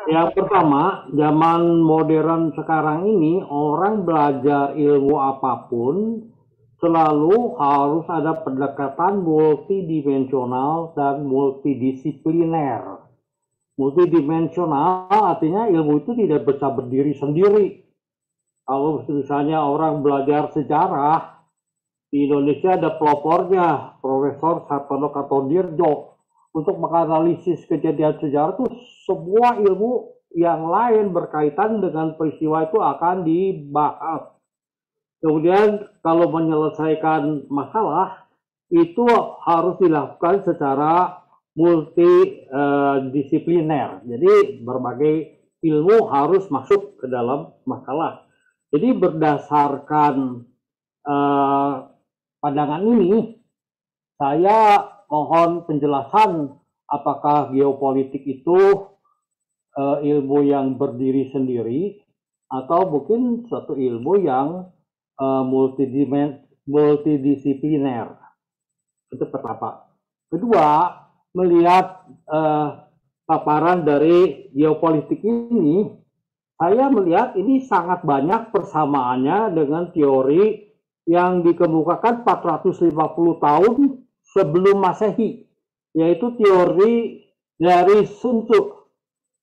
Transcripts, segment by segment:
Yang pertama, zaman modern sekarang ini orang belajar ilmu apapun selalu harus ada pendekatan multidimensional dan multidisipliner. Multidimensional artinya ilmu itu tidak bisa berdiri sendiri. Kalau misalnya orang belajar sejarah, di Indonesia ada pelopornya, Profesor Sartono Kartodirjo. Untuk menganalisis kejadian sejarah itu semua ilmu yang lain berkaitan dengan peristiwa itu akan dibahas. Kemudian kalau menyelesaikan masalah itu harus dilakukan secara multidisipliner. Jadi berbagai ilmu harus masuk ke dalam masalah. Jadi berdasarkan eh, pandangan ini, saya mohon penjelasan apakah geopolitik itu ilmu yang berdiri sendiri atau mungkin suatu ilmu yang multidisipliner. Itu pertama. Kedua, melihat paparan dari geopolitik ini, saya melihat ini sangat banyak persamaannya dengan teori yang dikemukakan 450 tahun sebelum Masehi, yaitu teori dari Sun Tzu.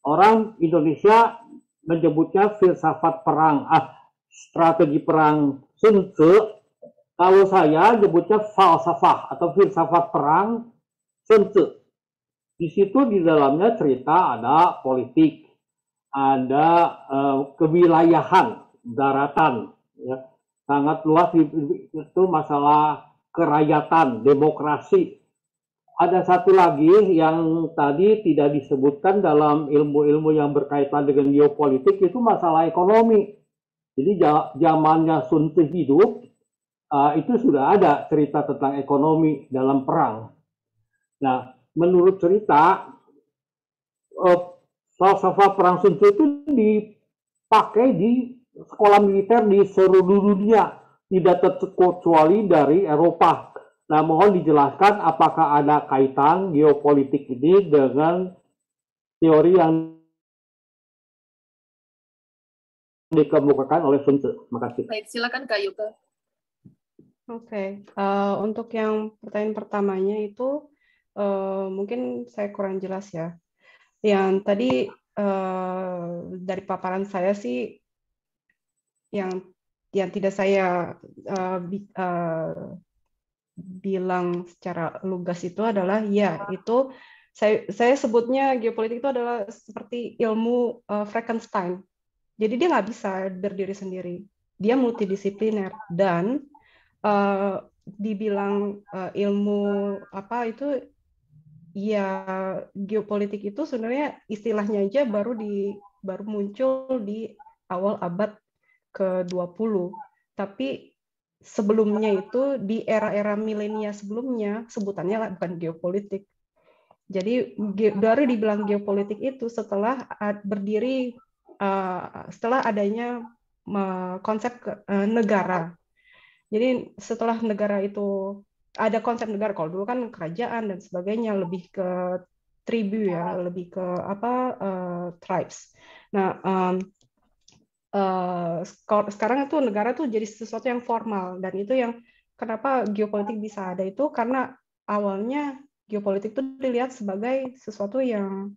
Orang Indonesia menyebutnya filsafat perang, strategi perang Sun Tzu. Kalau saya menyebutnya falsafah atau filsafat perang Sun Tzu. Di situ di dalamnya cerita ada politik, ada kewilayahan, daratan, ya, sangat luas itu masalah kerakyatan, demokrasi. Ada satu lagi yang tadi tidak disebutkan dalam ilmu-ilmu yang berkaitan dengan geopolitik itu masalah ekonomi. Jadi zamannya Sun Tzu hidup, itu sudah ada cerita tentang ekonomi dalam perang. Nah, menurut cerita, falsafah perang Sun Tzu itu dipakai di sekolah militer di seluruh dunia, tidak terkecuali dari Eropa. Nah, mohon dijelaskan apakah ada kaitan geopolitik ini dengan teori yang dikemukakan oleh Sun Tzu. Terima kasih. Baik, silakan Kak Yuka. Oke, untuk yang pertanyaan pertamanya itu mungkin saya kurang jelas ya. Yang tadi dari paparan saya sih yang tidak saya bilang secara lugas itu adalah ya itu saya sebutnya geopolitik itu adalah seperti ilmu Frankenstein. Jadi dia nggak bisa berdiri sendiri. Dia multidisipliner dan dibilang ilmu apa itu ya geopolitik itu sebenarnya istilahnya aja baru muncul di awal abad ke-20. Tapi sebelumnya itu di era-era milenial sebelumnya sebutannya bukan geopolitik. Jadi baru dibilang geopolitik itu setelah berdiri setelah adanya konsep negara. Jadi setelah negara itu ada konsep negara, kalau dulu kan kerajaan dan sebagainya, lebih ke tribu ya, lebih ke apa tribes. Nah sekarang itu negara tuh jadi sesuatu yang formal, dan itu yang kenapa geopolitik bisa ada itu karena awalnya geopolitik itu dilihat sebagai sesuatu yang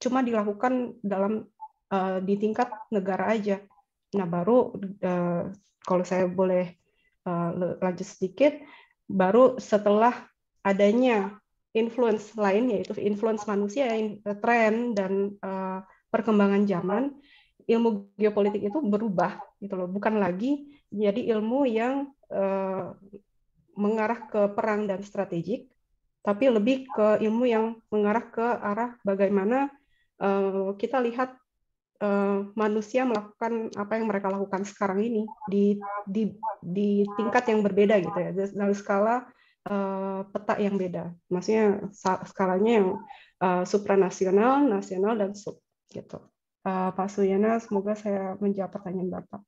cuma dilakukan dalam di tingkat negara aja. Nah baru kalau saya boleh lanjut sedikit, baru setelah adanya influence lain, yaitu influence manusia, tren dan perkembangan zaman, ilmu geopolitik itu berubah gitu loh, bukan lagi jadi ilmu yang mengarah ke perang dan strategik, tapi lebih ke ilmu yang mengarah ke arah bagaimana kita lihat manusia melakukan apa yang mereka lakukan sekarang ini di tingkat yang berbeda gitu ya, dalam skala peta yang beda, maksudnya skalanya yang supranasional, nasional, dan sub gitu. Pak Suyana, semoga saya menjawab pertanyaan Bapak.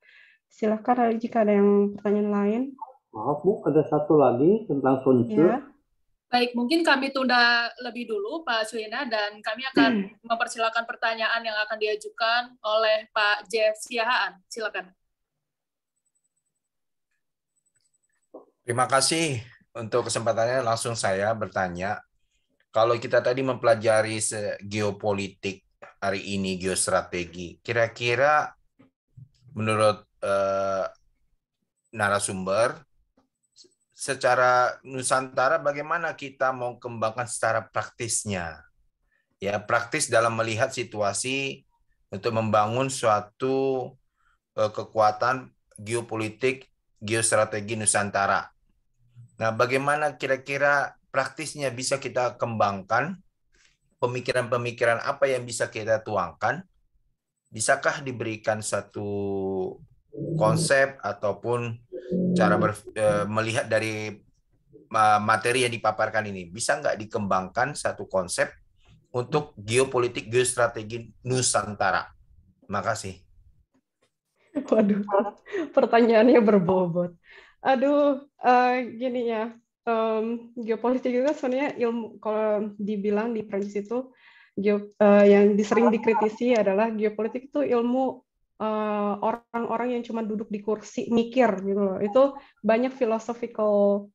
Silakan jika ada yang pertanyaan lain. Maaf Bu, ada satu lagi tentang Sun Tzu. Ya. Baik, mungkin kami tunda lebih dulu Pak Suina, dan kami akan mempersilakan pertanyaan yang akan diajukan oleh Pak Jeff Siahaan. Silakan. Terima kasih untuk kesempatannya. Langsung saya bertanya, kalau kita tadi mempelajari geopolitik hari ini, geostrategi, kira-kira menurut narasumber, secara Nusantara bagaimana kita mau kembangkan secara praktisnya? Ya, praktis dalam melihat situasi untuk membangun suatu kekuatan geopolitik, geostrategi Nusantara. Nah, bagaimana kira-kira praktisnya bisa kita kembangkan? Pemikiran-pemikiran apa yang bisa kita tuangkan? Bisakah diberikan satu konsep ataupun cara melihat dari materi yang dipaparkan ini? Bisa nggak dikembangkan satu konsep untuk geopolitik geostrategi Nusantara? Terima kasih. Waduh, pertanyaannya berbobot. Aduh, gini ya, geopolitik itu sebenarnya ilmu, kalau dibilang di Prancis itu, yang sering dikritisi adalah geopolitik itu ilmu orang-orang yang cuma duduk di kursi mikir gitu loh. Itu banyak philosophical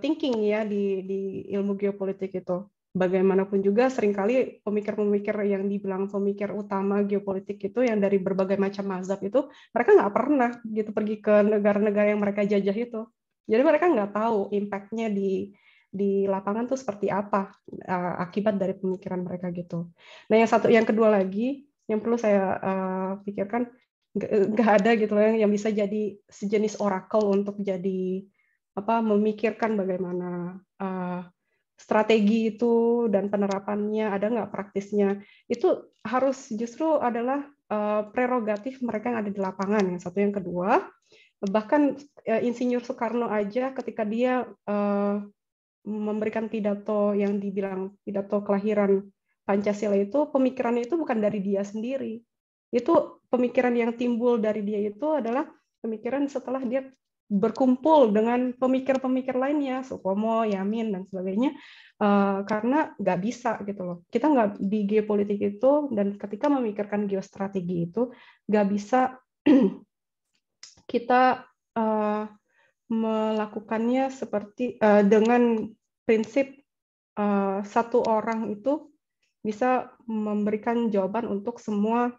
thinking ya di ilmu geopolitik itu. Bagaimanapun juga seringkali pemikir-pemikir yang dibilang pemikir utama geopolitik itu yang dari berbagai macam mazhab itu mereka nggak pernah gitu pergi ke negara-negara yang mereka jajah itu. Jadi mereka nggak tahu impact-nya di lapangan tuh seperti apa akibat dari pemikiran mereka gitu. Nah yang kedua lagi yang perlu saya pikirkan, nggak ada gitu yang bisa jadi sejenis oracle untuk jadi memikirkan bagaimana strategi itu dan penerapannya, ada nggak praktisnya. Itu harus justru adalah prerogatif mereka yang ada di lapangan. Yang satu, yang kedua, bahkan Insinyur Soekarno aja ketika dia memberikan pidato yang dibilang pidato kelahiran Pancasila itu, pemikirannya itu bukan dari dia sendiri. Itu pemikiran yang timbul dari dia itu adalah pemikiran setelah dia berkumpul dengan pemikir-pemikir lainnya, Supomo, Yamin, dan sebagainya, karena nggak bisa gitu loh. Kita nggak di geopolitik itu, dan ketika memikirkan geostrategi itu, nggak bisa kita melakukannya seperti dengan prinsip satu orang itu bisa memberikan jawaban untuk semua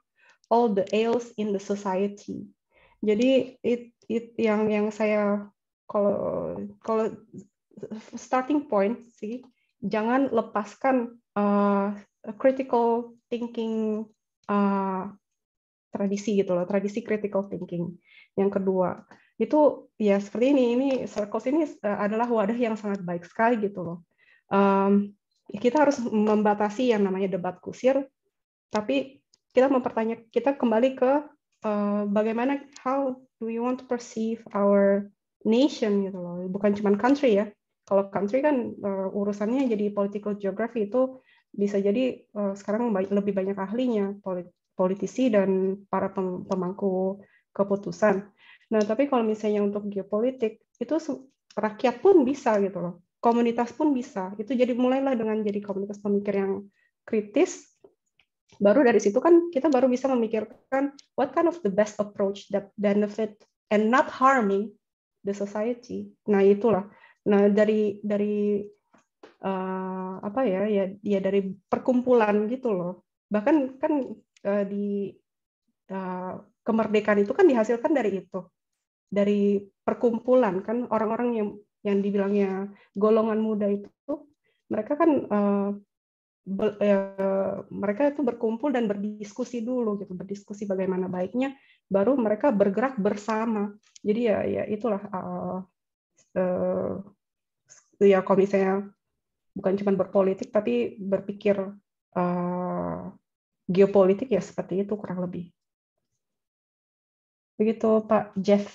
all the ills in the society. Jadi yang saya kalau starting point sih, jangan lepaskan critical thinking tradisi gitu loh, tradisi critical thinking. Yang kedua itu ya seperti ini Circles ini adalah wadah yang sangat baik sekali gitu loh. Kita harus membatasi yang namanya debat kusir, tapi kita kembali ke bagaimana, how do we want to perceive our nation gitu loh, bukan cuma country ya. Kalau country kan urusannya jadi political geography, itu bisa jadi sekarang lebih banyak ahlinya, politisi dan para pemangku keputusan. Nah, tapi kalau misalnya untuk geopolitik itu rakyat pun bisa gitu loh, komunitas pun bisa. Itu jadi mulailah dengan jadi komunitas pemikir yang kritis. Baru dari situ kan kita baru bisa memikirkan what kind of the best approach that benefit and not harming the society. Nah itulah. Nah dari apa ya dari perkumpulan gitu loh. Bahkan kan di kemerdekaan itu kan dihasilkan dari itu, dari perkumpulan kan, orang-orang yang dibilangnya golongan muda itu mereka kan mereka itu berkumpul dan berdiskusi dulu gitu, berdiskusi bagaimana baiknya, baru mereka bergerak bersama. Jadi ya itulah ya kalau misalnya bukan cuma berpolitik tapi berpikir geopolitik ya seperti itu kurang lebih. Begitu Pak Jeff.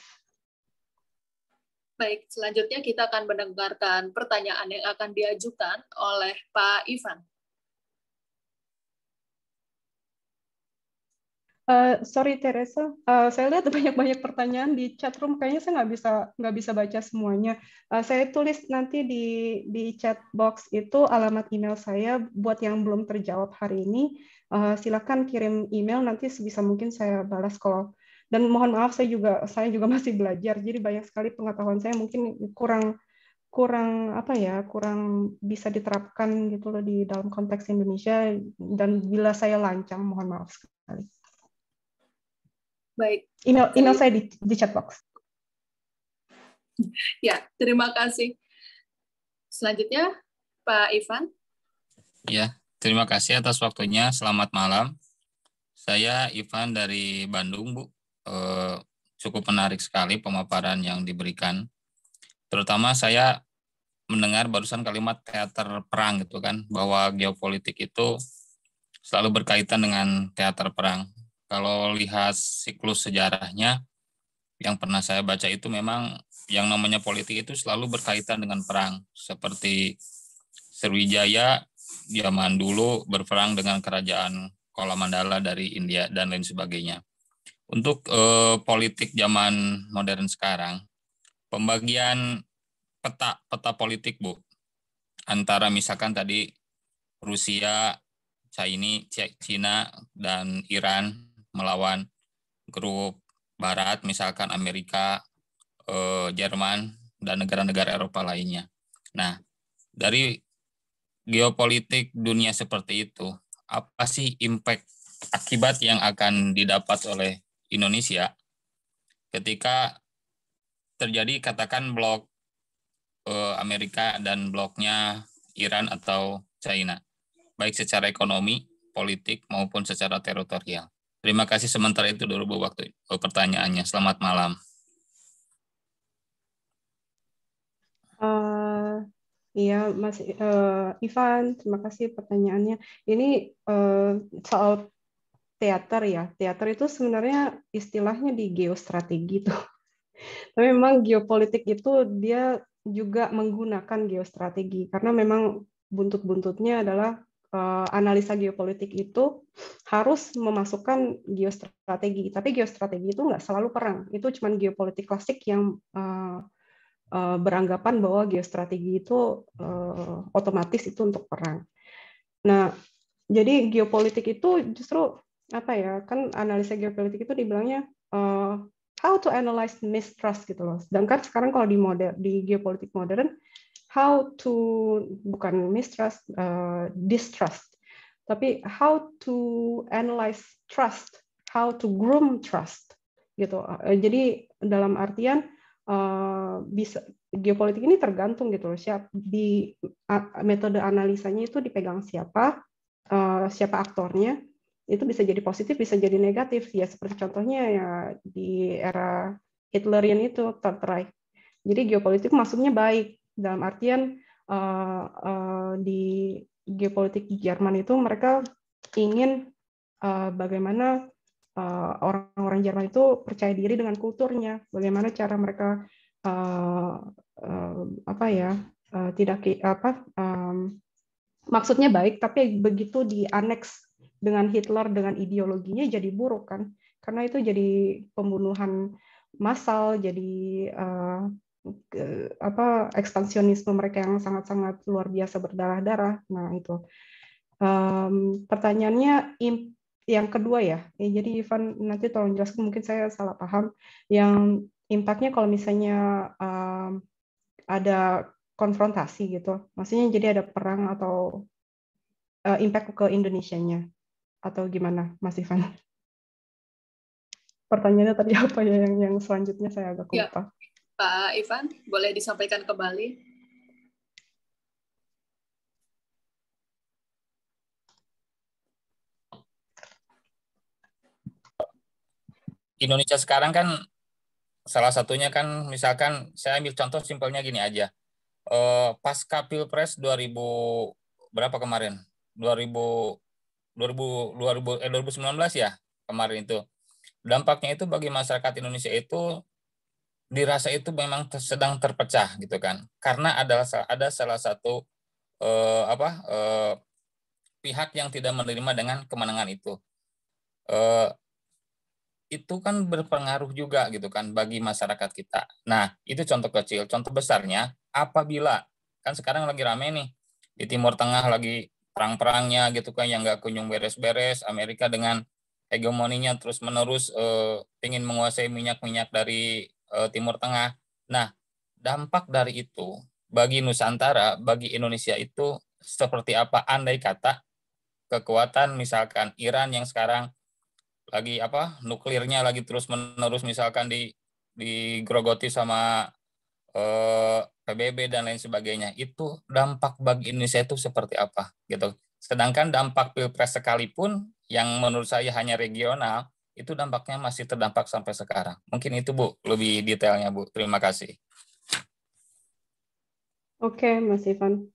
Baik, selanjutnya kita akan mendengarkan pertanyaan yang akan diajukan oleh Pak Ivan. Sorry Teresa, saya lihat banyak pertanyaan di chat room. Kayaknya saya nggak bisa baca semuanya. Saya tulis nanti di chat box itu alamat email saya buat yang belum terjawab hari ini. Silakan kirim email, nanti sebisa mungkin saya balas kalau. Dan mohon maaf saya juga masih belajar, jadi banyak sekali pengetahuan saya mungkin kurang kurang bisa diterapkan gitu loh di dalam konteks Indonesia, dan bila saya lancang mohon maaf sekali. Baik. Email saya di chat box. Ya, terima kasih. Selanjutnya, Pak Ivan. Ya, terima kasih atas waktunya. Selamat malam. Saya Ivan dari Bandung, Bu. Cukup menarik sekali pemaparan yang diberikan. Terutama saya mendengar barusan kalimat teater perang gitu kan, bahwa geopolitik itu selalu berkaitan dengan teater perang. Kalau lihat siklus sejarahnya, yang pernah saya baca itu memang yang namanya politik itu selalu berkaitan dengan perang. Seperti Sriwijaya zaman dulu berperang dengan kerajaan Kolamandala dari India dan lain sebagainya. Untuk politik zaman modern sekarang, pembagian peta politik, Bu, antara misalkan tadi Rusia, China, dan Iran melawan grup Barat, misalkan Amerika, Jerman, dan negara-negara Eropa lainnya. Nah, dari geopolitik dunia seperti itu, apa sih impact akibat yang akan didapat oleh Indonesia ketika terjadi katakan blok Amerika dan bloknya Iran atau China, baik secara ekonomi, politik, maupun secara teritorial. Terima kasih, sementara itu dulu Bu waktu pertanyaannya. Selamat malam. Iya, Mas Ivan, terima kasih pertanyaannya. Ini soal teater ya. Teater itu sebenarnya istilahnya di geostrategi tuh. Tapi memang geopolitik itu dia juga menggunakan geostrategi karena memang buntut-buntutnya adalah analisa geopolitik itu harus memasukkan geostrategi. Tapi geostrategi itu nggak selalu perang. Itu cuma geopolitik klasik yang beranggapan bahwa geostrategi itu otomatis itu untuk perang. Nah, jadi geopolitik itu justru apa ya? Kan analisa geopolitik itu dibilangnya how to analyze mistrust gitu loh. Sedangkan sekarang kalau di geopolitik modern, how to bukan mistrust, distrust, tapi how to analyze trust, how to groom trust gitu. Jadi dalam artian bisa geopolitik ini tergantung gitu loh, di metode analisanya itu dipegang siapa aktornya, itu bisa jadi positif bisa jadi negatif ya, seperti contohnya ya di era Hitlerian itu Third Reich. Jadi geopolitik masuknya baik dalam artian di geopolitik Jerman itu mereka ingin bagaimana orang-orang Jerman itu percaya diri dengan kulturnya, bagaimana cara mereka maksudnya baik, tapi begitu dianeks dengan Hitler dengan ideologinya jadi buruk kan, karena itu jadi pembunuhan massal, jadi ekspansionisme mereka yang sangat-sangat luar biasa berdarah-darah. Nah itu pertanyaannya yang kedua ya. Jadi Ivan nanti tolong jelaskan, mungkin saya salah paham. Yang impact-nya kalau misalnya ada konfrontasi gitu, maksudnya jadi ada perang atau impact ke Indonesianya atau gimana, Mas Ivan? Pertanyaannya tadi apa ya yang selanjutnya saya agak lupa. Ya, Pak Ivan, boleh disampaikan kembali? Indonesia sekarang kan salah satunya kan misalkan saya ambil contoh simpelnya gini aja. Pasca Pilpres 2000 berapa kemarin? 2019 ya kemarin itu. Dampaknya itu bagi masyarakat Indonesia itu dirasa itu memang sedang terpecah gitu kan. Karena ada salah satu pihak yang tidak menerima dengan kemenangan itu. itu kan berpengaruh juga gitu kan bagi masyarakat kita. Nah, itu contoh kecil. Contoh besarnya, apabila kan sekarang lagi rame nih di Timur Tengah lagi perang-perangnya gitu kan yang nggak kunjung beres-beres, Amerika dengan hegemoninya terus-menerus ingin menguasai minyak-minyak dari Timur Tengah. Nah, dampak dari itu bagi Nusantara, bagi Indonesia itu seperti apa? Andai kata kekuatan misalkan Iran yang sekarang lagi nuklirnya lagi terus-menerus misalkan digerogoti sama PBB dan lain sebagainya, itu dampak bagi Indonesia itu seperti apa gitu. Sedangkan dampak Pilpres sekalipun yang menurut saya hanya regional, itu dampaknya masih terdampak sampai sekarang. Mungkin itu Bu, lebih detailnya Bu. Terima kasih. Oke, Mas Ivan.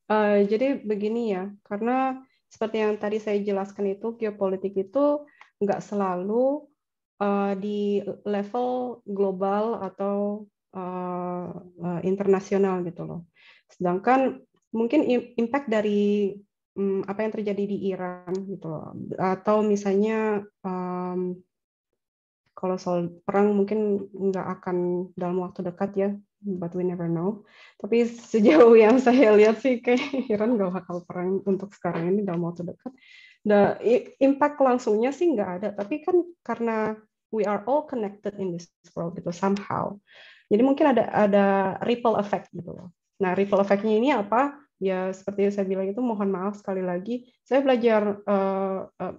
Jadi begini ya, karena seperti yang tadi saya jelaskan itu, geopolitik itu nggak selalu di level global atau internasional gitu loh. Sedangkan mungkin impact dari apa yang terjadi di Iran gitu loh, atau misalnya kalau soal perang mungkin nggak akan dalam waktu dekat ya, but we never know. Tapi sejauh yang saya lihat sih kayak Iran nggak bakal perang untuk sekarang ini dalam waktu dekat. Nah, impact langsungnya sih nggak ada, tapi kan karena we are all connected in this world gitu somehow. Jadi mungkin ada ripple effect gitu loh. Nah, ripple effect-nya ini apa? Ya seperti yang saya bilang itu, mohon maaf sekali lagi, saya belajar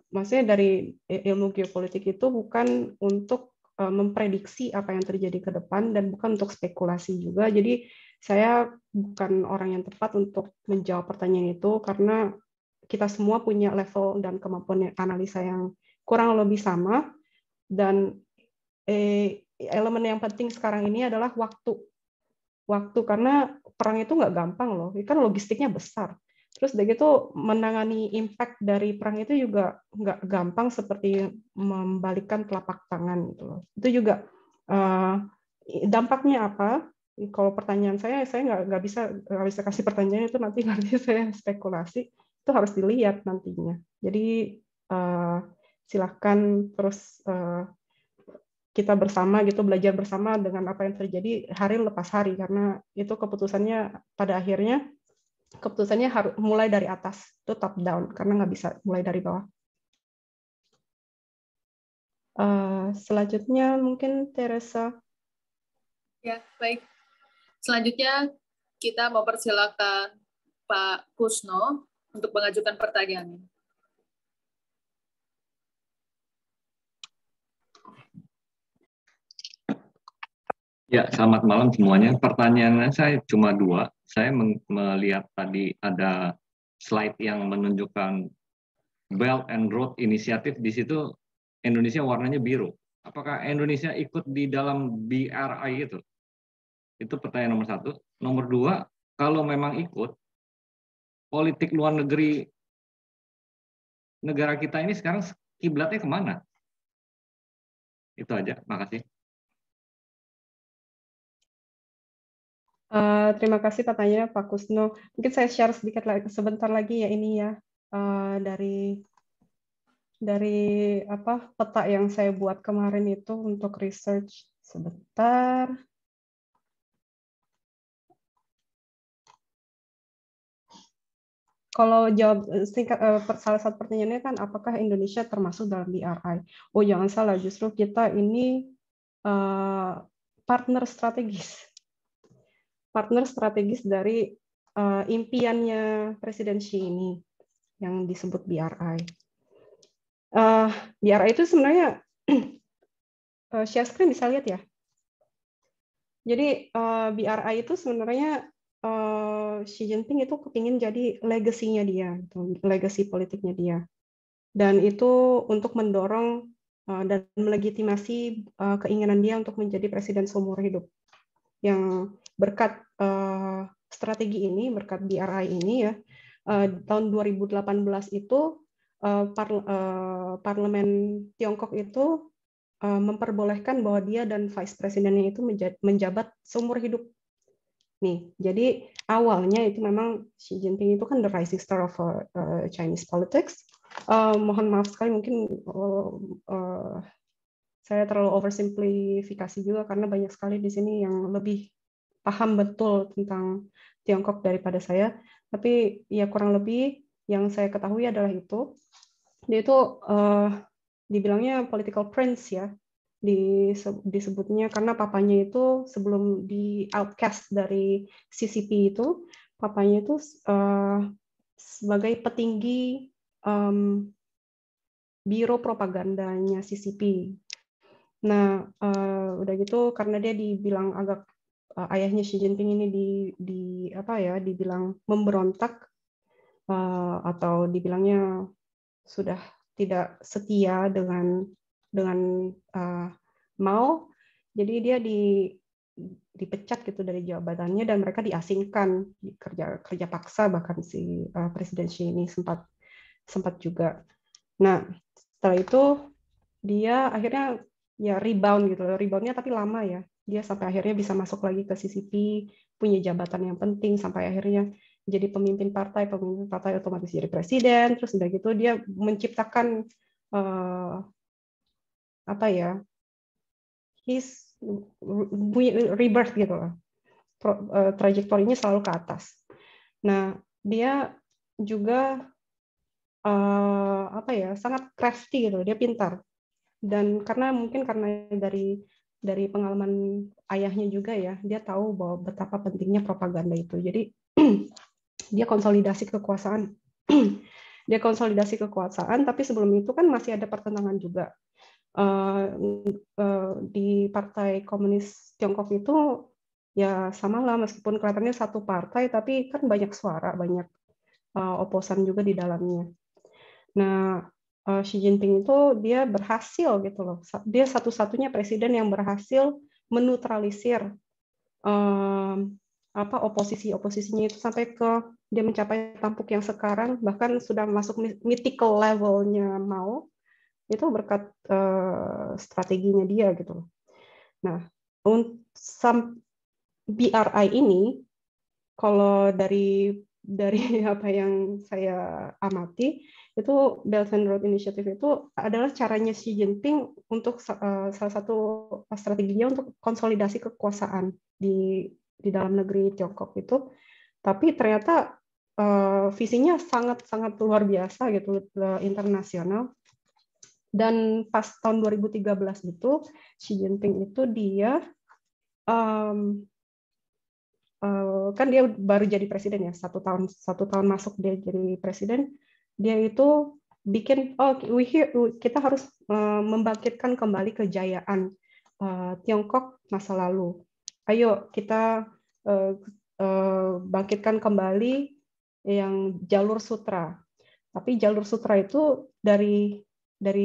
maksudnya dari ilmu geopolitik itu bukan untuk memprediksi apa yang terjadi ke depan dan bukan untuk spekulasi juga. Jadi saya bukan orang yang tepat untuk menjawab pertanyaan itu karena kita semua punya level dan kemampuan analisa yang kurang lebih sama, dan elemen yang penting sekarang ini adalah waktu karena perang itu nggak gampang loh, kan logistiknya besar. Terus udah gitu menangani impact dari perang itu juga nggak gampang seperti membalikkan telapak tangan gitu loh. Itu juga dampaknya apa? Kalau pertanyaan saya nggak bisa kasih pertanyaan itu, nanti saya spekulasi. Itu harus dilihat nantinya. Jadi silahkan terus kita bersama gitu, belajar bersama dengan apa yang terjadi hari lepas hari, karena itu keputusannya pada akhirnya harus mulai dari atas, itu top down, karena nggak bisa mulai dari bawah. Selanjutnya mungkin Teresa. Ya, baik. Selanjutnya kita mau persilakan Pak Kusno untuk mengajukan pertanyaannya. Ya, selamat malam semuanya. Pertanyaannya saya cuma 2. Saya melihat tadi ada slide yang menunjukkan Belt and Road Initiative. Di situ Indonesia warnanya biru. Apakah Indonesia ikut di dalam BRI itu? Itu pertanyaan nomor 1. Nomor 2, kalau memang ikut, politik luar negeri negara kita ini sekarang kiblatnya kemana? Itu aja, makasih. Terima kasih pertanyaannya Pak Kusno. Mungkin saya share sedikit lagi, sebentar lagi ya ini ya, dari peta yang saya buat kemarin itu untuk research. Sebentar. Kalau jawab singkat, salah satu pertanyaannya kan apakah Indonesia termasuk dalam BRI? Oh jangan salah, justru kita ini partner strategis dari impiannya Presiden Xi ini yang disebut BRI. BRI itu sebenarnya share screen bisa lihat ya. Jadi BRI itu sebenarnya Xi Jinping itu kepingin jadi legasinya dia, legacy politiknya dia, dan itu untuk mendorong dan melegitimasi keinginan dia untuk menjadi presiden seumur hidup. Yang berkat strategi ini, berkat BRI ini ya, tahun 2018 itu parlemen Tiongkok itu memperbolehkan bahwa dia dan vice presidennya itu menjabat seumur hidup. Nih, jadi awalnya itu memang Xi Jinping itu kan the rising star of Chinese politics. Mohon maaf sekali, mungkin saya terlalu oversimplifikasi juga karena banyak sekali di sini yang lebih paham betul tentang Tiongkok daripada saya. Tapi ya kurang lebih yang saya ketahui adalah itu. Dia itu dibilangnya political prince ya, disebutnya karena papanya itu sebelum di outcast dari CCP itu, papanya itu sebagai petinggi biro propagandanya CCP. Nah, udah gitu karena dia dibilang agak ayahnya Xi Jinping ini dibilang memberontak atau dibilangnya sudah tidak setia dengan Mao, jadi dia dipecat gitu dari jabatannya dan mereka diasingkan, kerja paksa, bahkan si Presiden Xi ini sempat juga. Nah, setelah itu dia akhirnya ya rebound gitu, reboundnya tapi lama ya. Dia sampai akhirnya bisa masuk lagi ke CCP, punya jabatan yang penting sampai akhirnya jadi pemimpin partai otomatis jadi presiden, terus udah gitu dia menciptakan his rebirth gitu lah. Trajektorinya selalu ke atas. Nah, dia juga sangat crafty gitu, dia pintar. Dan mungkin karena dari pengalaman ayahnya juga ya, dia tahu bahwa betapa pentingnya propaganda itu. Jadi dia konsolidasi kekuasaan. Tapi sebelum itu kan masih ada pertentangan juga. Di Partai Komunis Tiongkok itu ya sama lah, meskipun kelihatannya satu partai, tapi kan banyak suara, banyak oposan juga di dalamnya. Nah, Xi Jinping itu dia berhasil gitu loh. Dia satu-satunya presiden yang berhasil menetralisir oposisinya itu sampai ke dia mencapai tampuk yang sekarang, bahkan sudah masuk mythical levelnya Mao, itu berkat strateginya dia gitu loh. Nah, BRI ini kalau dari apa yang saya amati, itu Belt and Road Initiative itu adalah caranya Xi Jinping untuk salah satu strateginya untuk konsolidasi kekuasaan di dalam negeri Tiongkok itu. Tapi ternyata visinya sangat luar biasa gitu, internasional. Dan pas tahun 2013 itu Xi Jinping itu dia kan dia baru jadi presiden ya, satu tahun masuk dia jadi presiden, dia itu bikin kita harus membangkitkan kembali kejayaan Tiongkok masa lalu. Ayo kita bangkitkan kembali yang jalur sutra. Tapi jalur sutra itu dari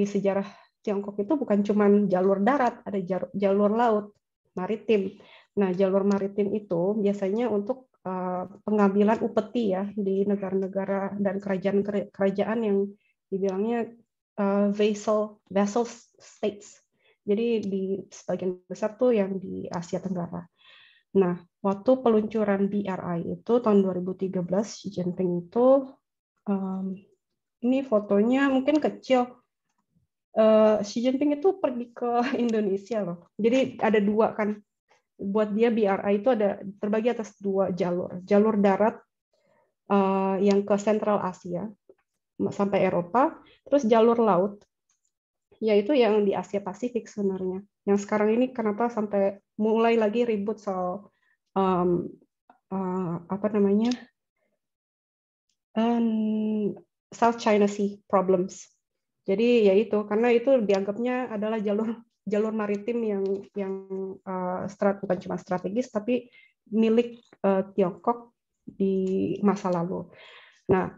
sejarah Tiongkok itu bukan cuma jalur darat, ada jalur laut, maritim. Nah, jalur maritim itu biasanya untuk pengambilan upeti ya di negara-negara dan kerajaan yang dibilangnya vassal states. Jadi di sebagian besar tuh yang di Asia Tenggara. Nah, waktu peluncuran BRI itu tahun 2013, Xi Jinping itu ini fotonya mungkin kecil. Xi Jinping itu pergi ke Indonesia loh. Jadi ada dua kan. Buat dia BRI itu ada terbagi atas dua jalur. Jalur darat yang ke Sentral Asia sampai Eropa, terus jalur laut yaitu yang di Asia Pasifik sebenarnya. Yang sekarang ini kenapa sampai mulai lagi ribut soal South China Sea problems. Jadi ya itu karena itu dianggapnya adalah jalur maritim yang bukan cuma strategis tapi milik Tiongkok di masa lalu. Nah,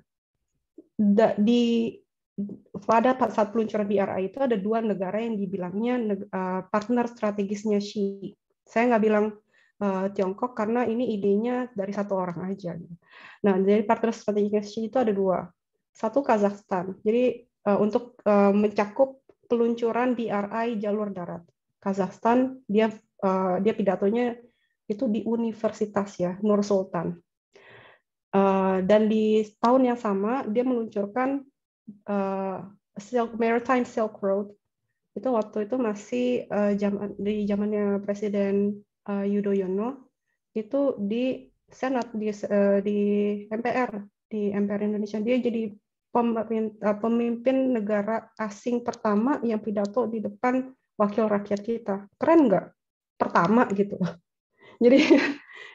pada saat peluncuran BRI itu ada dua negara yang dibilangnya partner strategisnya Xi. Saya nggak bilang Tiongkok karena ini idenya dari satu orang aja. Nah, dari partner strategisnya Xi itu ada dua. Satu Kazakhstan. Jadi untuk mencakup peluncuran BRI jalur darat. Kazakhstan dia pidatonya itu di universitas ya, Nur Sultan. Dan di tahun yang sama dia meluncurkan Maritime Silk Road Itu waktu itu masih di zamannya Presiden Yudhoyono, itu di Senat, di MPR, di MPR Indonesia. Dia jadi pemimpin negara asing pertama yang pidato di depan wakil rakyat kita. Keren nggak? Pertama gitu. Jadi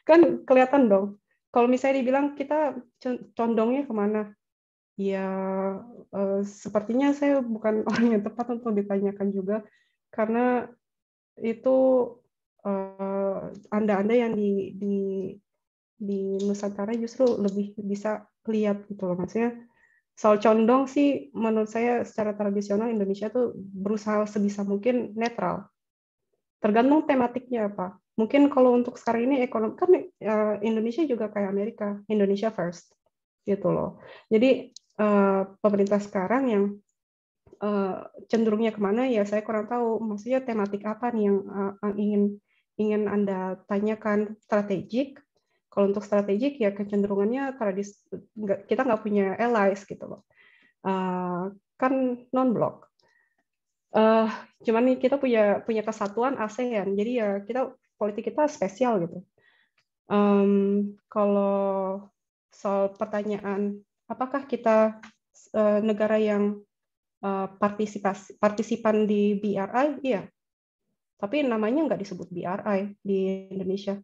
kan kelihatan dong. Kalau misalnya dibilang kita condongnya kemana? Ya, sepertinya saya bukan orang yang tepat untuk ditanyakan juga, karena itu Anda yang di Nusantara justru lebih bisa lihat gitu loh. Maksudnya soal condong sih menurut saya secara tradisional Indonesia tuh berusaha sebisa mungkin netral. Tergantung tematiknya apa. Mungkin kalau untuk sekarang ini ekonomi kan Indonesia juga kayak Amerika, Indonesia first gitu loh. Jadi pemerintah sekarang yang cenderungnya kemana ya saya kurang tahu. Maksudnya tematik apa nih yang ingin Anda tanyakan strategik. Kalau untuk strategik ya kecenderungannya kita nggak punya allies gitu loh. Kan non-blok. Cuman nih kita punya kesatuan ASEAN, jadi ya politik kita spesial gitu. Kalau soal pertanyaan apakah kita negara yang partisipan di BRI, iya. Tapi namanya nggak disebut BRI di Indonesia.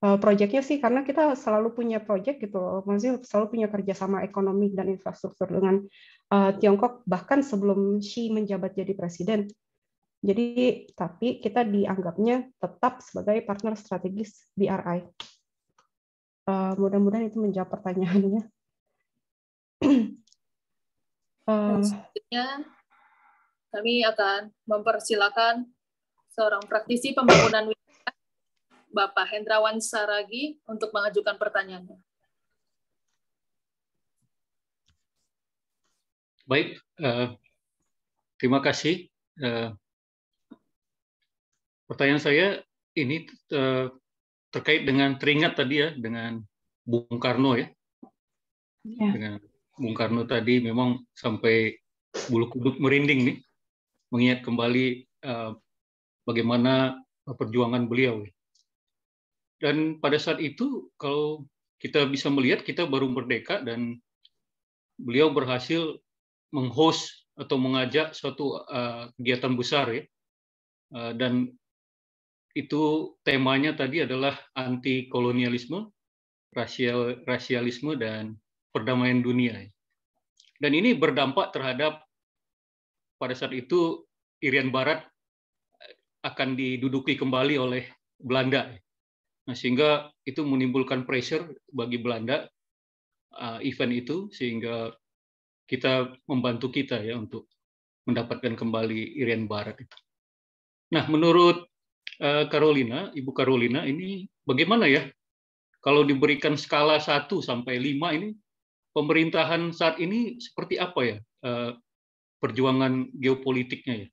Proyeknya sih karena kita selalu punya proyek gitu loh, maksudnya selalu punya kerjasama ekonomi dan infrastruktur dengan Tiongkok bahkan sebelum Xi menjabat jadi presiden. Jadi tapi kita dianggapnya tetap sebagai partner strategis BRI. Mudah-mudahan itu menjawab pertanyaannya. Selanjutnya kami akan mempersilakan seorang praktisi pembangunan wilayah, Bapak Hendrawan Saragi, untuk mengajukan pertanyaannya. Baik, terima kasih. Pertanyaan saya ini terkait dengan teringat tadi ya dengan Bung Karno ya. Dengan Bung Karno tadi memang sampai bulu kuduk merinding nih, mengingat kembali bagaimana perjuangan beliau. Dan pada saat itu kalau kita bisa melihat kita baru merdeka dan beliau berhasil meng-host atau mengajak suatu kegiatan besar ya. Dan itu temanya tadi adalah anti kolonialisme, rasialisme dan perdamaian dunia. Dan ini berdampak terhadap pada saat itu Irian Barat akan diduduki kembali oleh Belanda. Nah, sehingga itu menimbulkan pressure bagi Belanda event itu, sehingga kita membantu kita ya untuk mendapatkan kembali Irian Barat itu. Nah, menurut Carolina, Ibu Carolina, ini bagaimana ya kalau diberikan skala 1 sampai 5 ini pemerintahan saat ini seperti apa ya perjuangan geopolitiknya ya?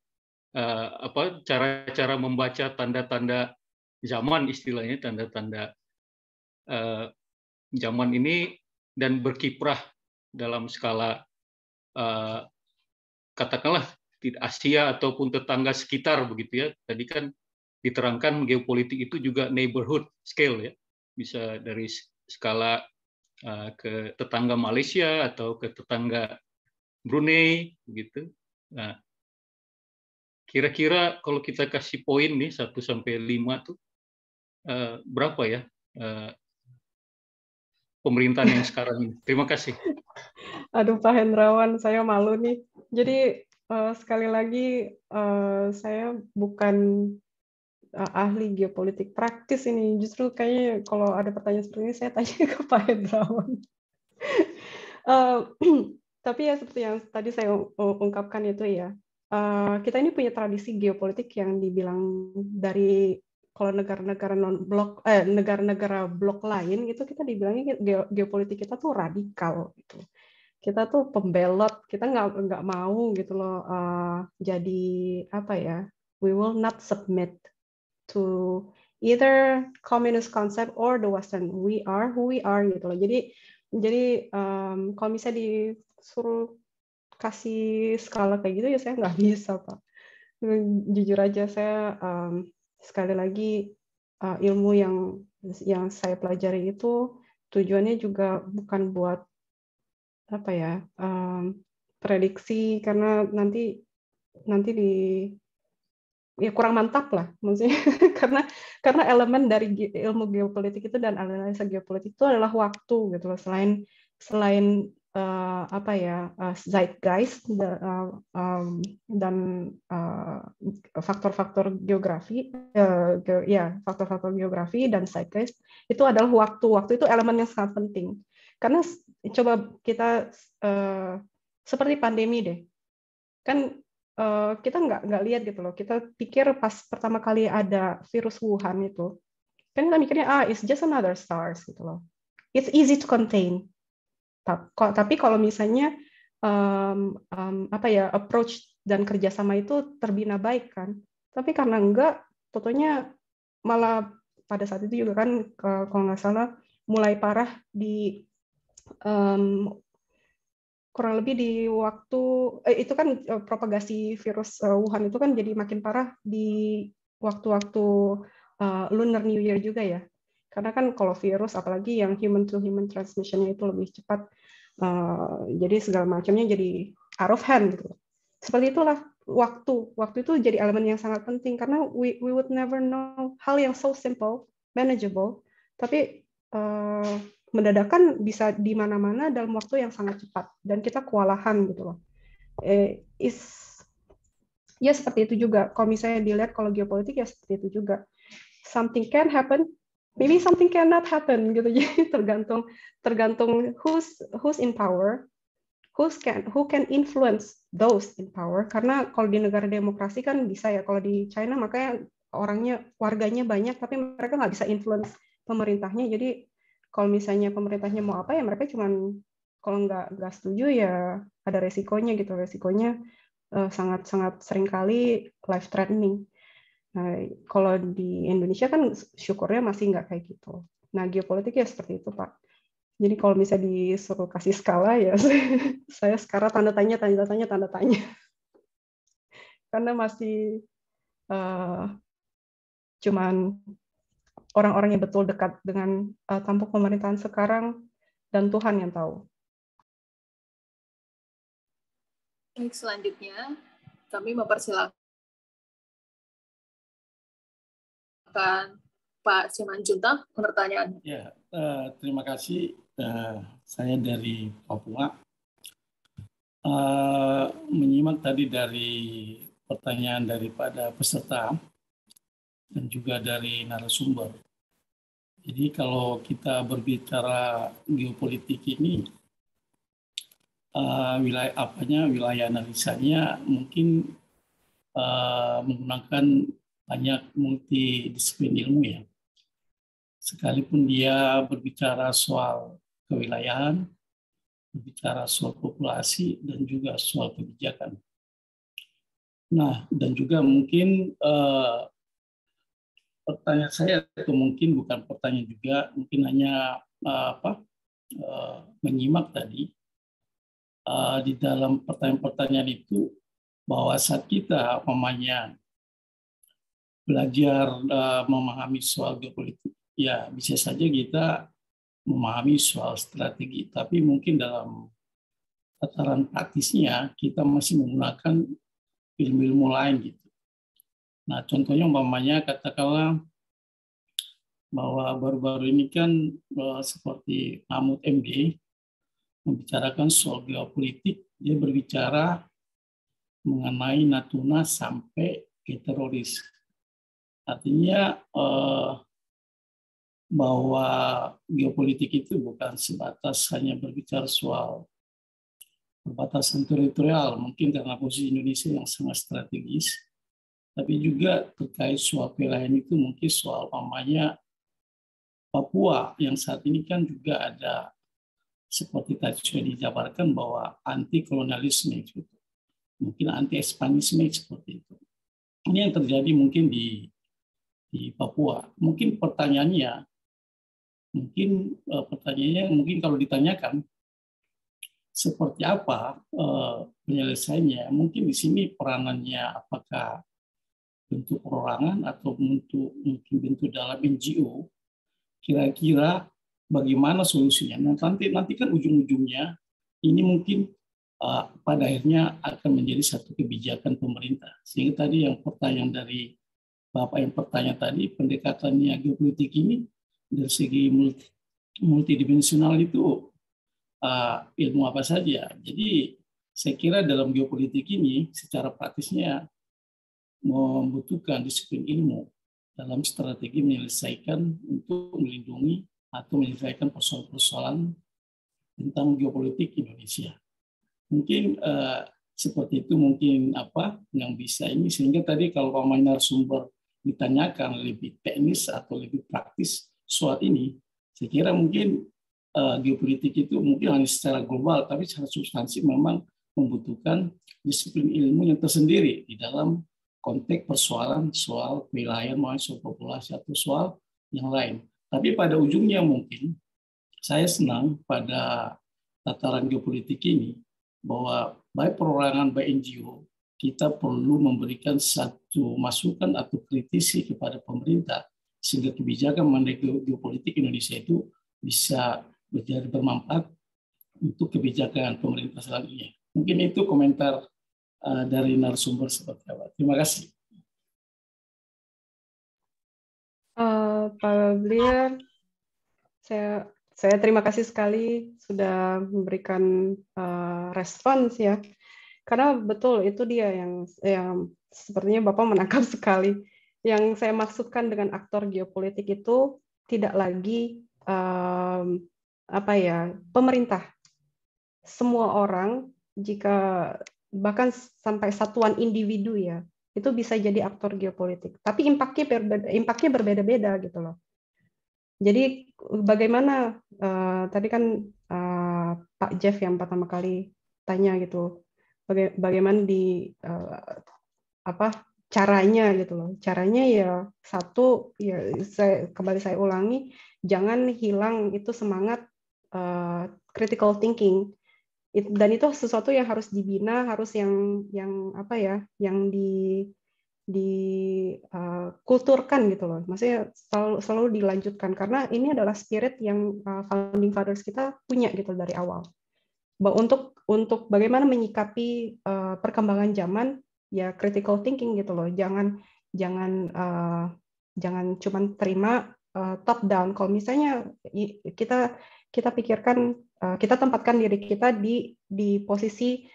Cara-cara membaca tanda-tanda zaman istilahnya, tanda-tanda zaman ini dan berkiprah dalam skala katakanlah Asia ataupun tetangga sekitar begitu ya. Tadi kan diterangkan geopolitik itu juga neighborhood scale ya, bisa dari skala ke tetangga Malaysia atau ke tetangga Brunei begitu. Nah, kira-kira kalau kita kasih poin nih 1 sampai 5 tuh berapa ya pemerintahan yang sekarang ini? Terima kasih. Aduh Pak Hendrawan, saya malu nih. Jadi sekali lagi saya bukan ahli geopolitik praktis ini. Justru kayaknya kalau ada pertanyaan seperti ini saya tanya ke Pak Hendrawan. Tapi ya seperti yang tadi saya ungkapkan itu ya, kita ini punya tradisi geopolitik yang dibilang dari kalau negara-negara non-blok, negara-negara blok lain itu kita dibilangnya geopolitik kita tuh radikal gitu. Kita tuh pembelot, kita nggak mau gitu loh jadi apa ya, we will not submit to either communist concept or the Western. We are who we are gitu loh. Jadi kalau misalnya disuruh kasih skala kayak gitu ya saya nggak bisa Pak. Jujur aja saya sekali lagi ilmu yang saya pelajari itu tujuannya juga bukan buat apa ya prediksi, karena nanti ya kurang mantap lah maksudnya karena elemen dari ilmu geopolitik itu dan analisa geopolitik itu adalah waktu gitu loh, selain apa ya zeitgeist dan faktor-faktor geografi faktor-faktor geografi dan zeitgeist itu adalah waktu itu elemen yang sangat penting, karena coba kita seperti pandemi deh kan. Kita nggak lihat gitu loh. Kita pikir pas pertama kali ada virus Wuhan itu, kan kita mikirnya it's just another SARS gitu loh. It's easy to contain. Tapi kalau misalnya apa ya approach dan kerjasama itu terbina baik kan. Tapi karena enggak, tentunya malah pada saat itu juga kan kalau nggak salah mulai parah di kurang lebih di waktu itu kan propagasi virus Wuhan itu kan jadi makin parah di waktu-waktu Lunar New Year juga ya, karena kan kalau virus apalagi yang human to human transmission-nya itu lebih cepat, jadi segala macamnya jadi out of hand gitu. Seperti itulah waktu itu jadi elemen yang sangat penting, karena we would never know hal yang so simple, manageable, tapi mendadakan bisa di mana-mana dalam waktu yang sangat cepat dan kita kewalahan gitu loh. Ya seperti itu juga kalau misalnya dilihat kalau geopolitik ya seperti itu juga. Something can happen, maybe something cannot happen gitu. Jadi tergantung who's in power, who can influence those in power. Karena kalau di negara demokrasi kan bisa ya, kalau di China makanya warganya banyak tapi mereka nggak bisa influence pemerintahnya. Jadi kalau misalnya pemerintahnya mau apa ya mereka cuman kalau nggak setuju ya ada resikonya gitu. Resikonya sangat sering kali life threatening. Nah, kalau di Indonesia kan syukurnya masih nggak kayak gitu. Nah, geopolitik ya seperti itu, Pak. Jadi kalau misalnya disuruh kasih skala ya saya sekarang tanda tanya. Karena masih cuman orang-orang yang betul dekat dengan tampuk pemerintahan sekarang dan Tuhan yang tahu. Baik, selanjutnya kami mempersilakan Pak Simanjuntak pertanyaannya. Ya, terima kasih. Saya dari Papua. Menyimak tadi dari pertanyaan daripada peserta dan juga dari narasumber. Jadi kalau kita berbicara geopolitik ini, wilayah analisanya mungkin menggunakan banyak multidisiplin ilmu ya. Sekalipun dia berbicara soal kewilayahan, berbicara soal populasi, dan juga soal kebijakan. Nah, dan juga mungkin pertanyaan saya, atau mungkin bukan pertanyaan juga, mungkin hanya menyimak tadi, di dalam pertanyaan-pertanyaan itu, bahwa saat kita belajar memahami soal geopolitik, ya bisa saja kita memahami soal strategi, tapi mungkin dalam tataran praktisnya kita masih menggunakan ilmu-ilmu lain gitu. Nah, contohnya katakanlah bahwa baru-baru ini kan seperti Mahmud MD membicarakan soal geopolitik, dia berbicara mengenai Natuna sampai ke teroris. Artinya bahwa geopolitik itu bukan sebatas hanya berbicara soal perbatasan teritorial, mungkin karena posisi Indonesia yang sangat strategis, tapi juga terkait soal wilayah itu mungkin soal Papua yang saat ini kan juga ada seperti tadi sudah dijabarkan bahwa anti kolonialisme itu, mungkin anti ekspanisme seperti itu. Ini yang terjadi mungkin di Papua. Mungkin pertanyaannya mungkin kalau ditanyakan seperti apa penyelesaiannya, mungkin di sini peranannya apakah bentuk perorangan atau mungkin bentuk dalam NGO, kira-kira bagaimana solusinya? Nanti kan ujung-ujungnya ini mungkin pada akhirnya akan menjadi satu kebijakan pemerintah. Sehingga tadi yang pertanyaan dari Bapak yang bertanya tadi, pendekatannya geopolitik ini dari segi multidimensional itu ilmu apa saja. Jadi saya kira dalam geopolitik ini secara praktisnya membutuhkan disiplin ilmu dalam strategi menyelesaikan untuk melindungi atau menyelesaikan persoalan-persoalan tentang geopolitik Indonesia. Mungkin seperti itu mungkin apa yang bisa ini, sehingga tadi kalau Pak narasumber ditanyakan lebih teknis atau lebih praktis soal ini, saya kira mungkin geopolitik itu mungkin hanya secara global, tapi secara substansi memang membutuhkan disiplin ilmu yang tersendiri di dalam konteks persoalan soal kewilayahan, soal populasi atau soal yang lain. Tapi pada ujungnya mungkin saya senang pada tataran geopolitik ini bahwa baik perorangan, baik NGO, kita perlu memberikan satu masukan atau kritisi kepada pemerintah sehingga kebijakan mengenai geopolitik Indonesia itu bisa menjadi bermanfaat untuk kebijakan pemerintah selanjutnya. Mungkin itu komentar dari narasumber seperti apa. Terima kasih. Pak Blier, saya terima kasih sekali sudah memberikan respons ya. Karena betul itu dia yang sepertinya Bapak menangkap sekali. Yang saya maksudkan dengan aktor geopolitik itu tidak lagi pemerintah. Semua orang, jika bahkan sampai satuan individu ya, itu bisa jadi aktor geopolitik. Tapi impactnya berbeda-beda gitu loh. Jadi bagaimana tadi kan Pak Jeff yang pertama kali tanya gitu, bagaimana caranya gitu loh. Caranya ya satu ya saya ulangi, jangan hilang itu semangat critical thinking. Dan itu sesuatu yang harus dibina, harus yang dikulturkan gitu loh. Maksudnya selalu dilanjutkan karena ini adalah spirit yang founding fathers kita punya gitu dari awal. Untuk bagaimana menyikapi perkembangan zaman, ya critical thinking gitu loh. Jangan cuma terima top down. Kalau misalnya kita pikirkan, kita tempatkan diri kita di posisi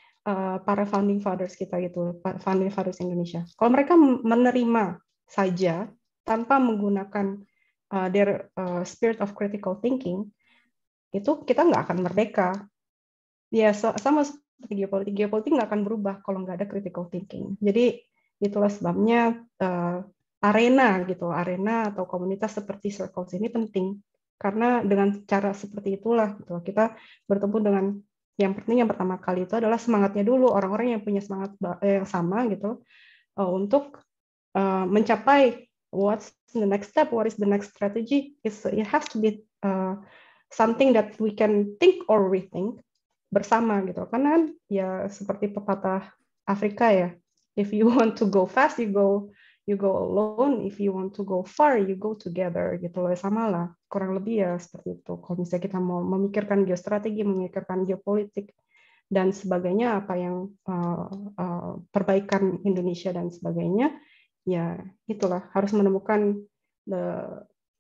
para founding fathers kita gitu, founding fathers Indonesia. Kalau mereka menerima saja tanpa menggunakan their spirit of critical thinking, itu kita nggak akan merdeka. Ya sama seperti geopolitik nggak akan berubah kalau nggak ada critical thinking. Jadi itulah sebabnya arena atau komunitas seperti Circles ini penting, karena dengan cara seperti itulah gitu, kita bertemu dengan yang pertama kali itu adalah semangatnya dulu, orang-orang yang punya semangat yang sama gitu, untuk mencapai what's the next step, what is the next strategy. It has to be something that we can think or rethink bersama gitu, karena kan ya seperti pepatah Afrika ya, if you want to go fast you go alone, if you want to go far you go together gitu loh, sama lah kurang lebih ya seperti itu. Kalau misalnya kita mau memikirkan geostrategi, memikirkan geopolitik dan sebagainya, apa yang perbaikan Indonesia dan sebagainya, ya itulah harus menemukan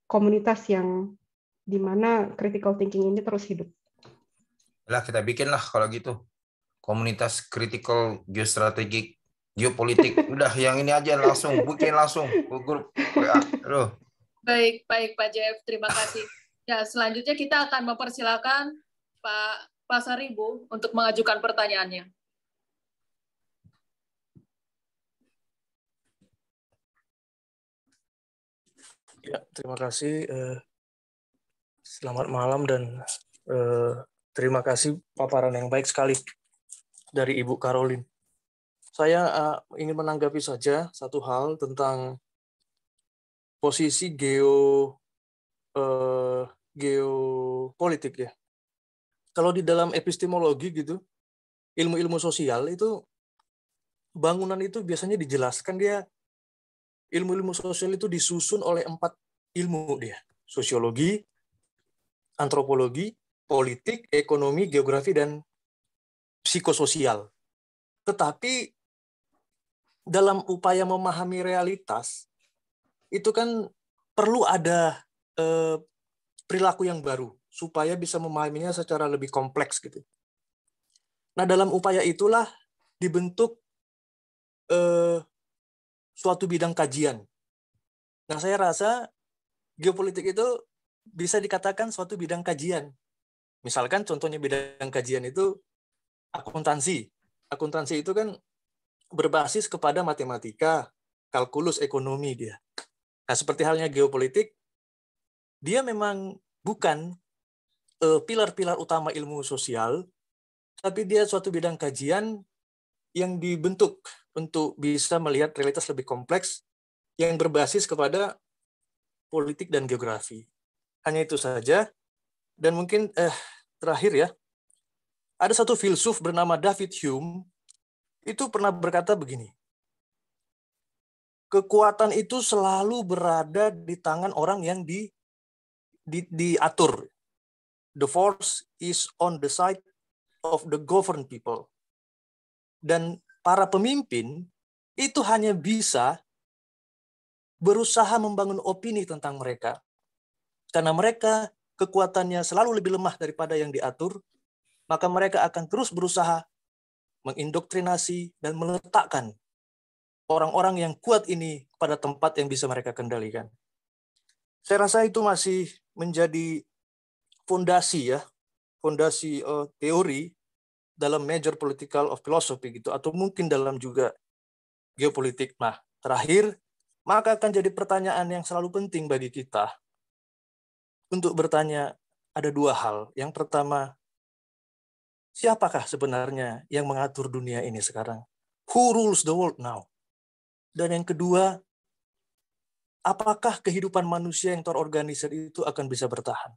komunitas yang dimana critical thinking ini terus hidup. Lah kita bikinlah kalau gitu komunitas critical geostrategik geopolitik. Udah yang ini aja langsung bikin langsung grup WA. Aduh. Baik Pak Jeff, terima kasih. Ya, selanjutnya kita akan mempersilakan Pak Pasaribu untuk mengajukan pertanyaannya. Ya, terima kasih. Selamat malam dan terima kasih paparan yang baik sekali dari Ibu Caroline. Saya ingin menanggapi saja satu hal tentang posisi geopolitik ya. Kalau di dalam epistemologi gitu, ilmu-ilmu sosial itu bangunan itu biasanya dijelaskan dia ilmu-ilmu sosial itu disusun oleh 4 ilmu dia. Sosiologi, antropologi, politik, ekonomi, geografi, dan psikososial. Tetapi dalam upaya memahami realitas, itu kan perlu ada perilaku yang baru, supaya bisa memahaminya secara lebih kompleks gitu. Nah, dalam upaya itulah dibentuk suatu bidang kajian. Nah, saya rasa geopolitik itu bisa dikatakan suatu bidang kajian. Misalkan contohnya bidang kajian itu akuntansi. Akuntansi itu kan berbasis kepada matematika, kalkulus, ekonomi dia. Nah, seperti halnya geopolitik, dia memang bukan pilar-pilar utama ilmu sosial, tapi dia suatu bidang kajian yang dibentuk untuk bisa melihat realitas lebih kompleks yang berbasis kepada politik dan geografi. Hanya itu saja. Dan mungkin terakhir ya, ada satu filsuf bernama David Hume, itu pernah berkata begini, kekuatan itu selalu berada di tangan orang yang diatur. The force is on the side of the governed people. Dan para pemimpin itu hanya bisa berusaha membangun opini tentang mereka. Karena mereka kekuatannya selalu lebih lemah daripada yang diatur, maka mereka akan terus berusaha mengindoktrinasi dan meletakkan orang-orang yang kuat ini pada tempat yang bisa mereka kendalikan. Saya rasa itu masih menjadi fondasi ya, fondasi teori dalam major political of philosophy gitu, atau mungkin dalam juga geopolitik. Nah, terakhir, maka akan jadi pertanyaan yang selalu penting bagi kita untuk bertanya ada 2 hal. Yang pertama, siapakah sebenarnya yang mengatur dunia ini sekarang? Who rules the world now? Dan yang kedua, apakah kehidupan manusia yang terorganisir itu akan bisa bertahan?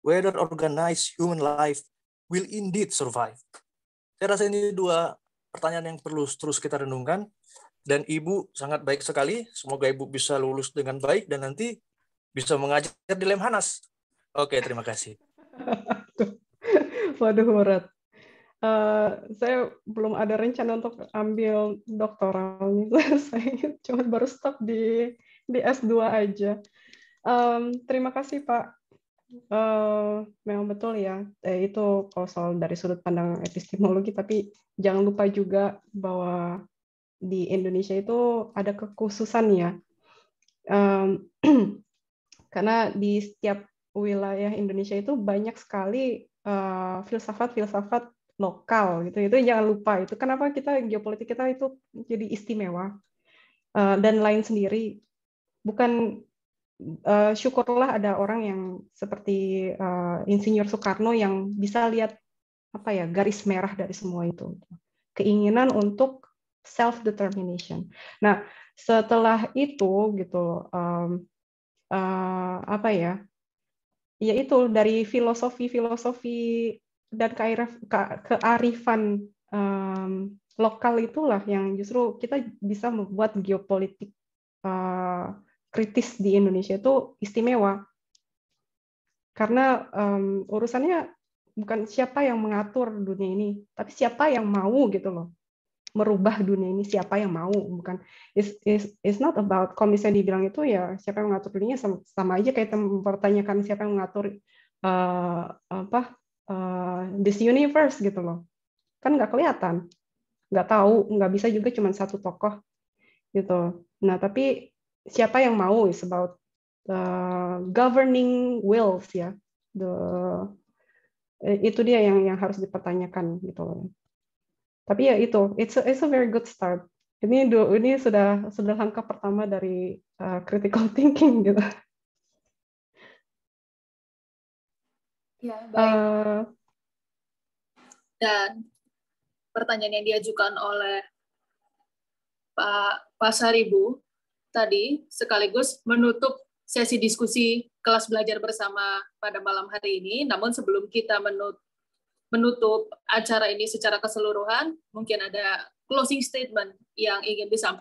Whether organized human life will indeed survive. Saya rasa ini 2 pertanyaan yang perlu terus kita renungkan. Dan Ibu sangat baik sekali. Semoga Ibu bisa lulus dengan baik dan nanti bisa mengajar di Lemhanas. Oke, terima kasih. Waduh, berat. Saya belum ada rencana untuk ambil doktoral. Saya cuma baru stop di S2 aja. Terima kasih, Pak. Memang betul ya. Itu kalau soal dari sudut pandang epistemologi, tapi jangan lupa juga bahwa di Indonesia itu ada kekhususan ya. Karena di setiap wilayah Indonesia itu banyak sekali filsafat-filsafat lokal gitu. Itu jangan lupa itu. Kenapa kita geopolitik kita itu jadi istimewa dan lain sendiri. Bukan syukurlah ada orang yang seperti Insinyur Soekarno yang bisa lihat garis merah dari semua itu. Keinginan untuk self determination. Nah, setelah itu gitu ya itu dari filosofi dan kearifan lokal itulah yang justru kita bisa membuat geopolitik kritis di Indonesia itu istimewa. Karena urusannya bukan siapa yang mengatur dunia ini, tapi siapa yang mau gitu loh merubah dunia ini, siapa yang mau, bukan it's not about, kalau misalnya dibilang itu ya siapa yang mengatur dunia, sama aja kayak mempertanyakan siapa yang mengatur this universe gitu loh, kan nggak kelihatan, nggak tahu, nggak bisa juga cuma satu tokoh gitu. Nah tapi siapa yang mau is about governing wills ya, itu dia yang harus dipertanyakan gitu loh. Tapi ya itu, it's a very good start. Ini sudah langkah pertama dari critical thinking gitu. Ya, baik. Dan pertanyaan yang diajukan oleh Pak Pasaribu tadi sekaligus menutup sesi diskusi kelas belajar bersama pada malam hari ini. Namun sebelum kita menutup acara ini secara keseluruhan, mungkin ada closing statement yang ingin disampaikan